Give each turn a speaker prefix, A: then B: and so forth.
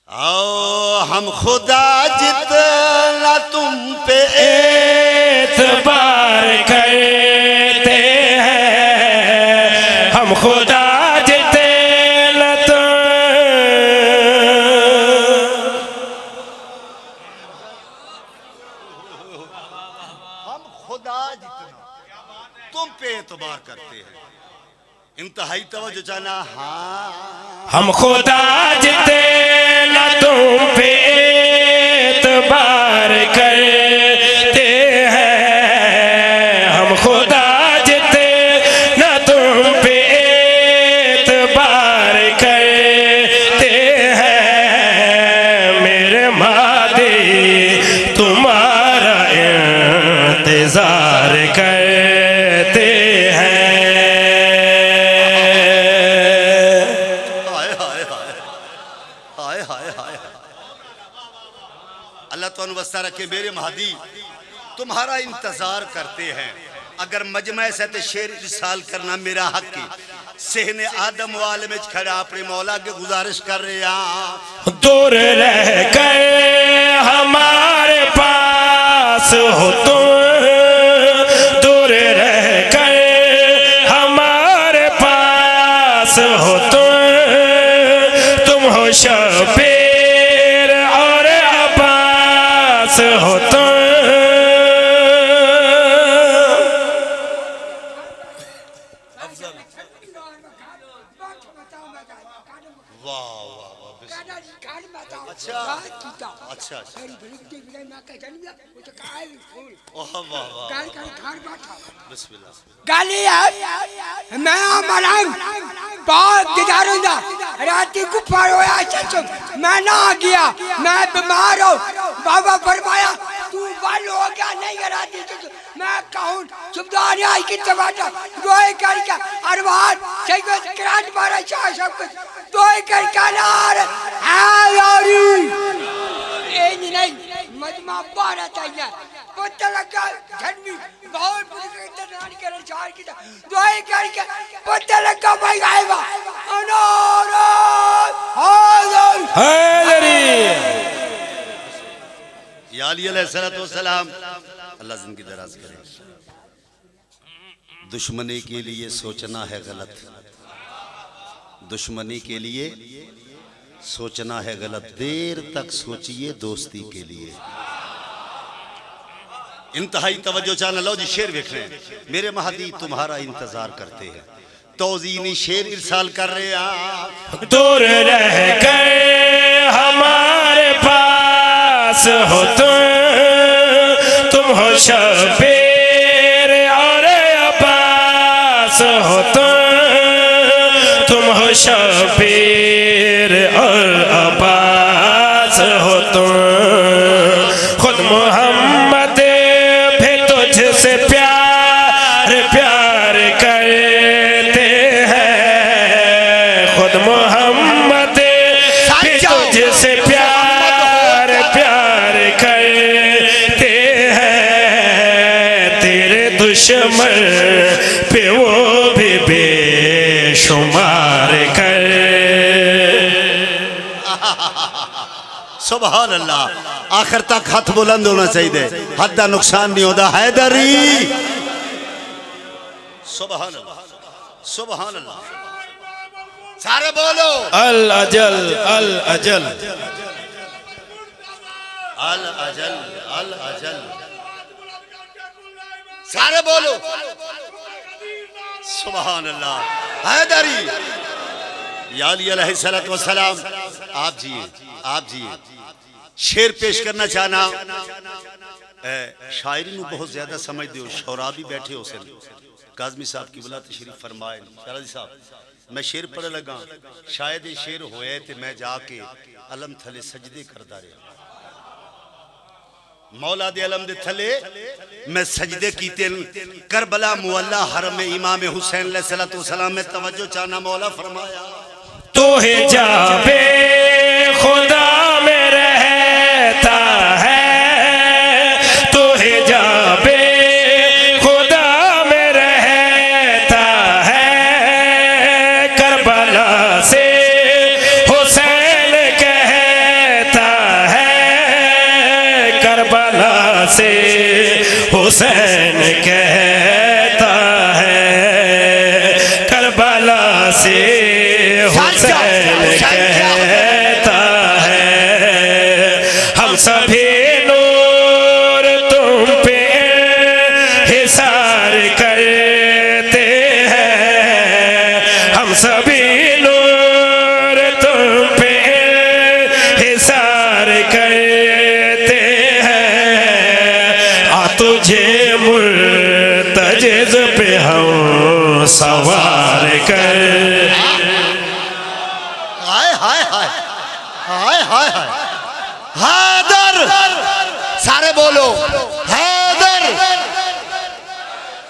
A: आओ हम खुदा जितना तुम पे
B: एतबार करते हैं, हम खुदा जितना तुम
A: हम खुदा जितना तुम पे एतबार करते हैं। इंतहाई तवज्जो जाना। हाँ
B: हम खुदा जितना तुम पे एतबार करते हैं, हम खुदा जितना तुम पे एतबार करते हैं। मेरे मादे तुम्हारा इंतजार करते हैं।
A: अल्लाह तो वस्ता रखे। मेरे महादी तुम्हारा इंतजार करते हैं। अगर मजमा से ते शेर इरसाल करना मेरा हक है। सहने आदम वाले में खड़ा अपने मौला के गुजारिश कर रहे हैं।
B: दूर रह कर हमारे पास हो तुम, दूर रह कर हमारे पास हो तुम हो शबीर और अब्बास हो तुम।
A: अच्छा अच्छा
C: गाली मैं मलंग बहुत गुजारूंगा। राती को पार होया चचो मैं ना गया, मैं बीमार हूँ। बाबा फरमाया तू बल हो गया नहीं राती चचो मैं कहूँ सुबदान आई की टमाटर दोए करके अरवान सही को क्रांत मारा चाह सब कुछ दोए करके नार यारी ए नहीं मजमा बारा चाहिए पता लगा धर्मी बहुत बुरी इंतजार कर चार की दोए करके पता लगा भाई आएगा अनार हाज़र
B: हैदरी
A: या अली अलैहिस्सलाम अल्लाह जिंदगी दराज करे। दुश्मनी के लिए सोचना है गलत, दुश्मनी के लिए सोचना है गलत। देर तक सोचिए दोस्ती के लिए। इंतहाई तवज्जो चाहना। लो जी शेर देख रहे हैं। मेरे महादी तुम्हारा इंतजार करते हैं। तौज़ीनी शेर इरसाल कर रहे हैं।
B: दूर रह कर हमारे पास हो तुम हो शबीर और अब्बास हो तुम हो शबीर और अब्बास हो खुद मोहम्मद भी तुझसे प्यार करते हैं। खुद मोहम्मद भी तुझसे प्यार करते हैं। तेरे दुश्मन पे वो भी बेशुमार कर।
A: सुभान अल्लाह। आखिर तक हाथ बुलंद होना चाहिए, हद का नुकसान नहीं होता। हैदरी सुभान अल्लाह सुभान अल्लाह। सारे बोलो
B: अल अजल अल अजल
A: अल अजल अल अजल। सारे बोलो सुभान अल्लाह। हैदरी या अली अलैहिस्सलाम। आप जिए शेर पेश करना चाहना। शायरी में बहुत ज्यादा समझ दो। शौरा भी बैठे हो सन काज़मी साहब की बुला तशरीफ फरमाए। शाहजी साहब मैं शेर पढ़ लगा। शायद ये शेर होए तो मैं जाके अलम थले सजदे करदा रहा। मौला दे अलम दे थले मैं सजदे कीते। करबला मुअल्ला हरम इमाम हुसैन अलैहिस्सलातु वस्सलाम में तवज्जो चाहना। मौला फरमाया
B: तो है जाबे खुदा में रहता है, तो है जाबे खुदा में रहता है। करबला से हुसैन कह हुसैन कहता है हम सभी नूर तुम पे हिसार करते हैं, हम सभी नूर तुम पे हिसार करते हैं। आ तुझे मुर्तजिज़ पे हम सवार कर।
A: हाय हाय हाय हाय हाय हाय हैदर, सारे बोलो है